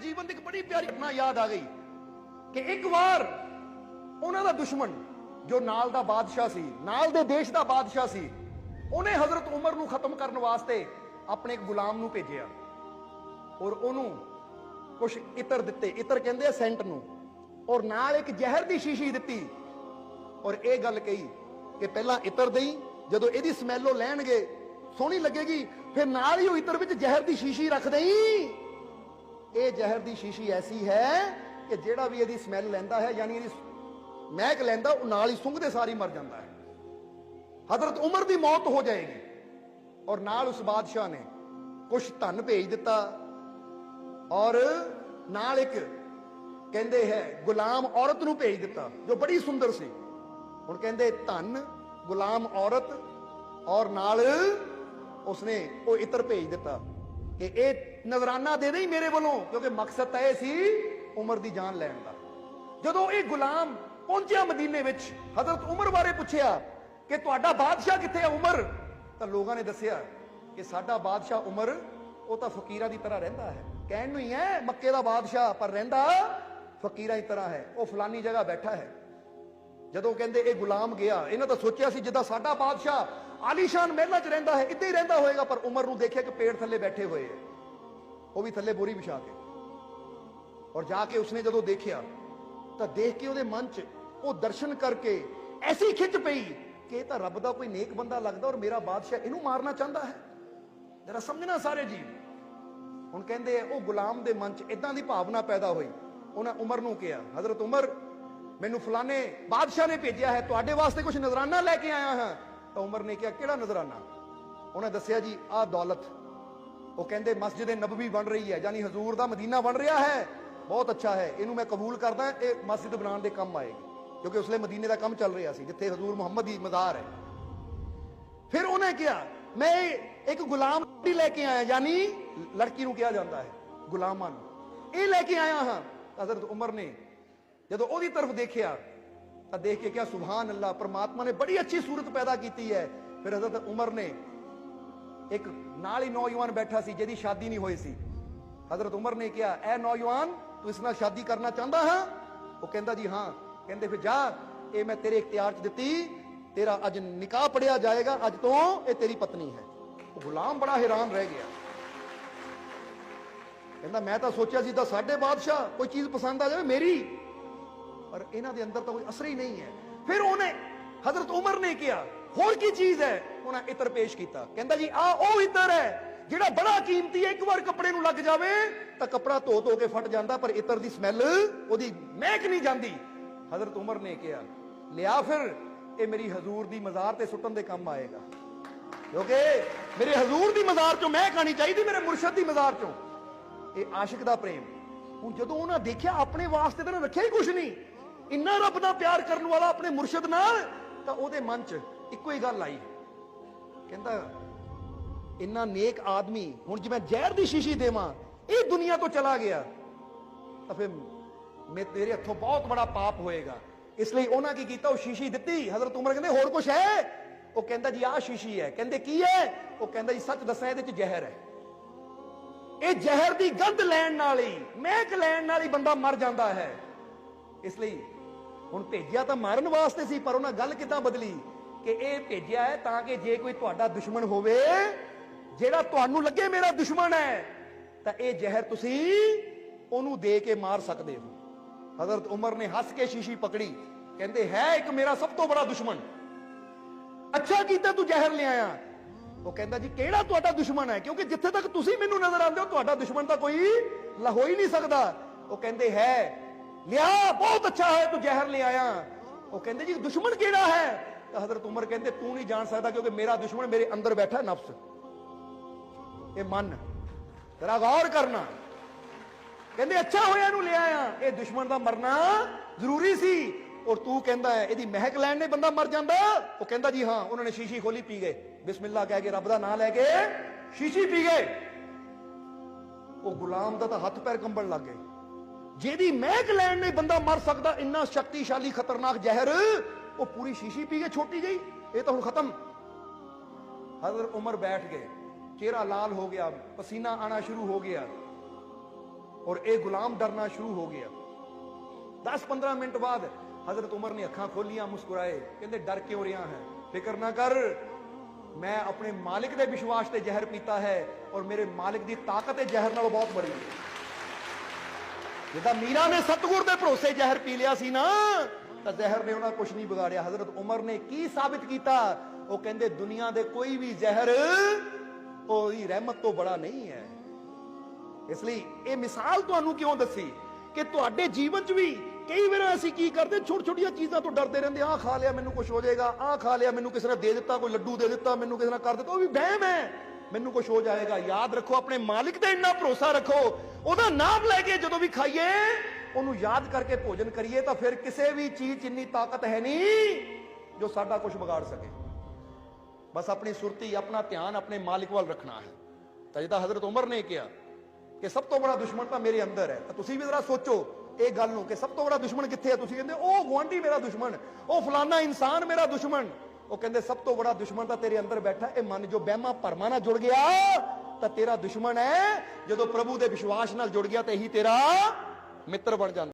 ਜੀਵਨ ਦੀ ਇੱਕ ਬੜੀ ਪਿਆਰੀ ਘਟਨਾ ਯਾਦ ਆ ਗਈ ਕਿ ਇੱਕ ਵਾਰ ਉਹਨਾਂ ਦਾ ਦੁਸ਼ਮਣ ਜੋ ਨਾਲ ਦਾ ਬਾਦਸ਼ਾਹ ਸੀ, ਨਾਲ ਦੇ ਦੇਸ਼ ਦਾ ਬਾਦਸ਼ਾਹ ਸੀ, ਉਹਨੇ ਹਜ਼ਰਤ ਉਮਰ ਨੂੰ ਖਤਮ ਕਰਨ ਵਾਸਤੇ ਆਪਣੇ ਇੱਕ ਗੁਲਾਮ ਨੂੰ ਭੇਜਿਆ ਔਰ ਉਹਨੂੰ ਕੁਝ ਇਤਰ ਦਿੱਤੇ। ਇਤਰ ਕਹਿੰਦੇ ਆ ਸੈਂਟ ਨੂੰ, ਔਰ ਨਾਲ ਇੱਕ ਜ਼ਹਿਰ ਦੀ ਸ਼ੀਸ਼ੀ ਦਿੱਤੀ ਔਰ ਇਹ ਗੱਲ ਕਹੀ ਕਿ ਪਹਿਲਾਂ ਇਤਰ ਦੇਈ, ਜਦੋਂ ਇਹਦੀ ਸਮੈਲ ਉਹ ਲੈਣਗੇ ਸੋਹਣੀ ਲੱਗੇਗੀ, ਫਿਰ ਨਾਲ ਹੀ ਉਹ ਇਤਰ ਵਿੱਚ ਜ਼ਹਿਰ ਦੀ ਸ਼ੀਸ਼ੀ ਰੱਖ ਦੇਈ। ਇਹ ਜ਼ਹਿਰ ਦੀ ਸ਼ੀਸ਼ੀ ਐਸੀ ਹੈ ਕਿ ਜਿਹੜਾ ਵੀ ਇਹਦੀ ਸਮੈਲ ਲੈਂਦਾ ਹੈ, ਯਾਨੀ ਇਹਦੀ ਮਹਿਕ ਲੈਂਦਾ, ਉਹ ਨਾਲ ਹੀ ਸੁੰਘਦੇ ਸਾਰੀ ਮਰ ਜਾਂਦਾ ਹੈ। ਹਜ਼ਰਤ ਉਮਰ ਦੀ ਮੌਤ ਹੋ ਜਾਏਗੀ ਔਰ ਨਾਲ ਉਸ ਬਾਦਸ਼ਾਹ ਨੇ ਕੁਝ ਧਨ ਭੇਜ ਦਿੱਤਾ ਔਰ ਨਾਲ ਇੱਕ ਕਹਿੰਦੇ ਹੈ ਗੁਲਾਮ ਔਰਤ ਨੂੰ ਭੇਜ ਦਿੱਤਾ ਜੋ ਬੜੀ ਸੁੰਦਰ ਸੀ। ਹੁਣ ਕਹਿੰਦੇ ਧਨ, ਗੁਲਾਮ ਔਰਤ ਔਰ ਨਾਲ ਉਸਨੇ ਉਹ ਇਤਰ ਭੇਜ ਦਿੱਤਾ ਕਿ ਇਹ ਨਜ਼ਰਾਨਾ ਦੇ ਦੇਈ ਮੇਰੇ ਵੱਲੋਂ, ਕਿਉਂਕਿ ਮਕਸਦ ਤਾਂ ਇਹ ਸੀ ਉਮਰ ਦੀ ਜਾਨ ਲੈਣ ਦਾ। ਜਦੋਂ ਇਹ ਗੁਲਾਮ ਪਹੁੰਚਿਆ ਮਦੀਨੇ ਵਿੱਚ, ਹਜ਼ਰਤ ਉਮਰ ਬਾਰੇ ਪੁੱਛਿਆ ਕਿ ਤੁਹਾਡਾ ਬਾਦਸ਼ਾਹ ਕਿੱਥੇ ਹੈ ਉਮਰ, ਤਾਂ ਲੋਕਾਂ ਨੇ ਦੱਸਿਆ ਕਿ ਸਾਡਾ ਬਾਦਸ਼ਾਹ ਉਮਰ ਉਹ ਤਾਂ ਫਕੀਰਾਂ ਦੀ ਤਰ੍ਹਾਂ ਰਹਿੰਦਾ ਹੈ। ਕਹਿਣ ਨੂੰ ਹੀ ਹੈ ਮੱਕੇ ਦਾ ਬਾਦਸ਼ਾਹ, ਪਰ ਰਹਿੰਦਾ ਫਕੀਰਾਂ ਦੀ ਤਰ੍ਹਾਂ ਹੈ, ਉਹ ਫਲਾਨੀ ਜਗ੍ਹਾ ਬੈਠਾ ਹੈ। ਜਦੋਂ ਕਹਿੰਦੇ ਇਹ ਗੁਲਾਮ ਗਿਆ, ਇਹਨਾਂ ਤਾਂ ਸੋਚਿਆ ਸੀ ਜਿੱਦਾਂ ਸਾਡਾ ਬਾਦਸ਼ਾਹ ਆਲੀਸ਼ਾਨ ਮਹਿਲਾਂ 'ਚ ਰਹਿੰਦਾ ਹੈ ਇੱਦਾਂ ਹੀ ਰਹਿੰਦਾ ਹੋਏਗਾ, ਪਰ ਉਮਰ ਨੂੰ ਦੇਖਿਆ ਕਿ ਪੇੜ ਥੱਲੇ ਬੈਠੇ ਹੋਏ ਹੈ, ਉਹ ਵੀ ਥੱਲੇ ਬੋਰੀ ਵਿਛਾ ਕੇ। ਔਰ ਜਾ ਕੇ ਉਸਨੇ ਜਦੋਂ ਦੇਖਿਆ ਤਾਂ ਦੇਖ ਕੇ ਉਹਦੇ ਮਨ 'ਚ ਉਹ ਦਰਸ਼ਨ ਕਰਕੇ ਐਸੀ ਖਿੱਚ ਪਈ ਕਿ ਇਹ ਤਾਂ ਰੱਬ ਦਾ ਕੋਈ ਨੇਕ ਬੰਦਾ ਲੱਗਦਾ ਔਰ ਮੇਰਾ ਬਾਦਸ਼ਾਹ ਇਹਨੂੰ ਮਾਰਨਾ ਚਾਹੁੰਦਾ ਹੈ। ਜਰਾ ਸਮਝਣਾ ਸਾਰੇ ਜੀ। ਹੁਣ ਕਹਿੰਦੇ ਉਹ ਗੁਲਾਮ ਦੇ ਮਨ 'ਚ ਇਦਾਂ ਦੀ ਭਾਵਨਾ ਪੈਦਾ ਹੋਈ, ਉਹਨਾਂ ਉਮਰ ਨੂੰ ਕਿਹਾ, ਹਜ਼ਰਤ ਉਮਰ ਮੈਨੂੰ ਫਲਾਣੇ ਬਾਦਸ਼ਾਹ ਨੇ ਭੇਜਿਆ ਹੈ, ਤੁਹਾਡੇ ਵਾਸਤੇ ਕੁਝ ਨਜ਼ਰਾਨਾ ਲੈ ਕੇ ਆਇਆ ਹਾਂ। ਤਾਂ ਉਮਰ ਨੇ ਕਿਹਾ ਕਿਹੜਾ ਨਜ਼ਰਾਨਾ? ਉਹਨੇ ਦੱਸਿਆ ਜੀ ਆਹ ਦੌਲਤ। ਉਹ ਕਹਿੰਦੇ ਮਸਜਿਦ ਨਬਵੀ ਬਣ ਰਹੀ ਹੈ, ਯਾਨੀ ਹਜ਼ੂਰ ਦਾ ਮਦੀਨਾ ਬਣ ਰਿਹਾ ਹੈ, ਬਹੁਤ ਅੱਛਾ ਹੈ, ਇਹਨੂੰ ਮੈਂ ਕਬੂਲ ਕਰਦਾ, ਇਹ ਮਸਜਿਦ ਬਣਾਉਣ ਦੇ ਕੰਮ ਆਏਗੀ, ਕਿਉਂਕਿ ਉਸਲੇ ਮਦੀਨੇ ਦਾ ਕੰਮ ਚੱਲ ਰਿਹਾ ਸੀ ਜਿੱਥੇ ਹਜ਼ੂਰ ਮੁਹੰਮਦ ਦੀ ਮਜ਼ਾਰ ਹੈ। ਫਿਰ ਉਹਨੇ ਕਿਹਾ ਮੈਂ ਇੱਕ ਗੁਲਾਮ ਲੈ ਕੇ ਆਇਆ, ਯਾਨੀ ਲੜਕੀ ਨੂੰ ਕਿਹਾ ਜਾਂਦਾ ਹੈ ਗੁਲਾਮਾਂ ਨੂੰ, ਇਹ ਲੈ ਕੇ ਆਇਆ ਹਾਂ। ਹਜ਼ਰਤ ਉਮਰ ਨੇ ਜਦੋਂ ਉਹਦੀ ਤਰਫ ਦੇਖਿਆ ਤਾਂ ਦੇਖ ਕੇ ਕਿਹਾ ਸੁਭਾਨ ਅੱਲਾਹ, परमात्मा ने बड़ी अच्छी सूरत पैदा की है। फिर हजरत उमर ने एक नाल ही नौजवान बैठा सी जिहदी शादी नहीं हुई सी। हजरत उमर ने कहा ऐ नौजवान तू इस नाल शादी करना चाहता है? वो कहता जी हाँ। कहते फिर जा, ये मैं तेरे इख्तियार च दित्ती, तेरा अज निकाह पढ़िया जाएगा, अज तो ये तेरी पत्नी है। वो गुलाम बड़ा हैरान रह गया, कहता मैं तो सोचा सी साडे बादशाह कोई चीज पसंद आ जाए मेरी, पर इन्हां दे अंदर तो कोई असर ही नहीं है। फिर उन्हें हजरत उमर ने किया होर की चीज है, उन्हें इतर पेश किया, कहता जी आ ओ इतर है जिहड़ा बड़ा कीमती है, एक बार कपड़े नूं लग जावे तां कपड़ा धो धो के फट जांदा, पर इतर दी स्मैल ओदी महक नहीं जांदी। हजरत उमर ने किया लिया, फिर ये मेरी हजूर दी मज़ार ते सुटन दे काम आएगा, क्योंकि मेरे हजूर दी मज़ार चों महक आनी चाहिए, मेरे मुर्शद दी मज़ार चों। ये आशिक दा प्रेम। हुण जदों उन्हां देखिया अपने वास्ते तां रखिया ही कुछ नहीं, इन्ना रब दा प्यार करने वाला अपने मुर्शद नाल, तां ओहदे मन च इक्को ही गल आई, कहंदा इन्ना नेक आदमी हुण जे मैं जहर दी शीशी देवां ये दुनिया तो चला गया तां फिर मेरे हथों बहुत बड़ा पाप होएगा। इसलिए उन्हां की कीता, शीशी दित्ती। हजरत उमर कहंदे होर कुछ है? वो कहंदा जी आ शीशी है। कहंदे की है? वो कहंदा जी सच दसां इहदे च जहर है, ये जहर दी गंध लैण नाल ही, महक लैण नाल ही बंदा मर जांदा है। इसलिए हुण भेजिया तां मारन वास्ते सी, पर उन्हां गल किदां बदली कि ये भेजिया है तां कि जे कोई तुहाडा दुश्मन होवे, जेड़ा तुहानूं लगे मेरा दुश्मन है, तां ये जहर तुसीं ओनूं दे के मार सकदे हो। हजरत उमर ने हस के शीशी पकड़ी, कहंदे है एक मेरा सब तो बड़ा दुश्मन, अच्छा कीता तू जहर ले आया। वो कहंदा जी केड़ा तुहाडा दुश्मन है, क्योंकि जिथे तक तुसीं मैनूं नजर आंदे हो तुहाडा दुश्मन तां कोई हो ही नहीं सकदा। वो कहंदे है लिया, बहुत अच्छा है तू जहर ले आया। वो कहंदे जी दुश्मन केड़ा है? तो हजरत उमर कहंदे तू नहीं जान सकदा, क्योंकि मेरा दुश्मन मेरे अंदर बैठा है, नफ्स, ये मन। जरा गौर करना। कहंदे अच्छा होया इहनूं ले आया, ये दुश्मन दा मरना जरूरी सी, और तू कहंदा है इहदी महक लैण ने बंदा मर जांदा। वो कहंदा जी हाँ। उन्होंने शीशी खोली, पी गए, बिस्मिल्लाह कह के रब दा नाम लैके शीशी पी गए। वो गुलाम दा तां हथ पैर कंबण लग गए, जेदी महक लैण ने बंदा मर सकदा, इन्ना शक्तिशाली खतरनाक जहर, वो पूरी शीशी पी के छोटी गई, ये तो हुण खत्म। हजरत उमर बैठ गए, चेहरा लाल हो गया, पसीना आना शुरू हो गया। ਔਰ ਇਹ ਗੁਲਾਮ ਡਰਨਾ ਸ਼ੁਰੂ ਹੋ ਗਿਆ। 10-15 ਮਿੰਟ ਬਾਅਦ हजरत उमर ने अखां खोलियां, मुस्कुराए, कहते डर क्यों रहा है? फिक्र ना कर, मैं अपने मालिक के विश्वास से जहर पीता है और मेरे मालिक की ताकत जहर नालों बहुत बड़ी है। जिदा मीरा ने सतगुर के भरोसे जहर पी लिया सी ना, तो जहर ने उन्हें कुछ नहीं बिगाड़िया। हजरत उमर ने की साबित किया? वो कहते दुनिया के कोई भी जहर ओदी रहमत तो बड़ा नहीं है। इसलिए ये मिसाल तुहानू क्यों दसी कि तुहाडे जीवन च भी कई बार ਅਸੀਂ ਕੀ ਕਰਦੇ, ਛੋਟੀ ਛੋਟੀਆਂ ਚੀਜ਼ਾਂ ਤੋਂ ਡਰਦੇ ਰਹਿੰਦੇ। ਆਹ ਖਾ ਲਿਆ ਮੈਨੂੰ ਕੁਝ ਹੋ ਜਾਏਗਾ, ਆਹ ਖਾ ਲਿਆ ਮੈਨੂੰ ਕਿਸੇ ਨੇ ਦੇ ਦਿੱਤਾ, ਕੋਈ ਲੱਡੂ ਦੇ ਦਿੱਤਾ ਮੈਨੂੰ ਕਿਸੇ ਨੇ ਕਰ ਦਿੱਤਾ, ਉਹ ਵੀ ਵਹਿਮ ਹੈ, ਮੈਨੂੰ ਕੁਝ ਹੋ ਜਾਏਗਾ। ਯਾਦ ਰੱਖੋ, ਆਪਣੇ ਮਾਲਿਕ ਤੇ ਇੰਨਾ ਭਰੋਸਾ ਰੱਖੋ, ਉਹਦਾ ਨਾਮ ਲੈ ਕੇ ਜਦੋਂ ਵੀ ਖਾਈਏ ਉਹਨੂੰ ਯਾਦ ਕਰਕੇ ਭੋਜਨ ਕਰੀਏ, ਤਾਂ ਫਿਰ ਕਿਸੇ ਵੀ ਚੀਜ਼ 'ਚ ਇੰਨੀ ਤਾਕਤ ਹੈ ਨਹੀਂ ਜੋ ਸਾਡਾ ਕੁਝ ਵਿਗਾੜ ਸਕੇ। ਬਸ ਆਪਣੀ ਸੁਰਤੀ, ਆਪਣਾ ਧਿਆਨ ਆਪਣੇ ਮਾਲਿਕ ਵੱਲ ਰੱਖਣਾ ਹੈ। ਤਾਂ ਜਿੱਦਾਂ ਹਜ਼ਰਤ ਉਮਰ ਨੇ ਕਿਹਾ ਕਿ ਸਭ ਤੋਂ ਬੜਾ ਦੁਸ਼ਮਣ ਤਾਂ ਮੇਰੇ ਅੰਦਰ ਹੈ, ਤਾਂ ਤੁਸੀਂ ਵੀ ਜ਼ਰਾ ਸੋਚੋ ਇਹ ਗੱਲ ਨੂੰ ਕਿ ਸਭ ਤੋਂ ਬੜਾ ਦੁਸ਼ਮਣ ਕਿੱਥੇ ਹੈ। ਤੁਸੀਂ ਕਹਿੰਦੇ ਉਹ ਗੁਆਂਢੀ ਮੇਰਾ ਦੁਸ਼ਮਣ, ਉਹ ਫਲਾਨਾ ਇਨਸਾਨ ਮੇਰਾ ਦੁਸ਼ਮਣ। ਉਹ ਕਹਿੰਦੇ ਸਭ ਤੋਂ ਬੜਾ ਦੁਸ਼ਮਣ ਤਾਂ ਤੇਰੇ ਅੰਦਰ ਬੈਠਾ ਇਹ ਮਨ, ਜੋ ਵਹਿਮਾਂ ਭਰਮਾਂ ਨਾਲ ਜੁੜ ਗਿਆ ਤਾਂ ਤੇਰਾ ਦੁਸ਼ਮਣ ਹੈ। ਜਦੋਂ ਪ੍ਰਭੂ ਦੇ ਵਿਸ਼ਵਾਸ ਨਾਲ ਜੁੜ ਗਿਆ ਤਾਂ ਇਹੀ ਤੇਰਾ ਮਿੱਤਰ ਬਣ ਜਾਂਦਾ।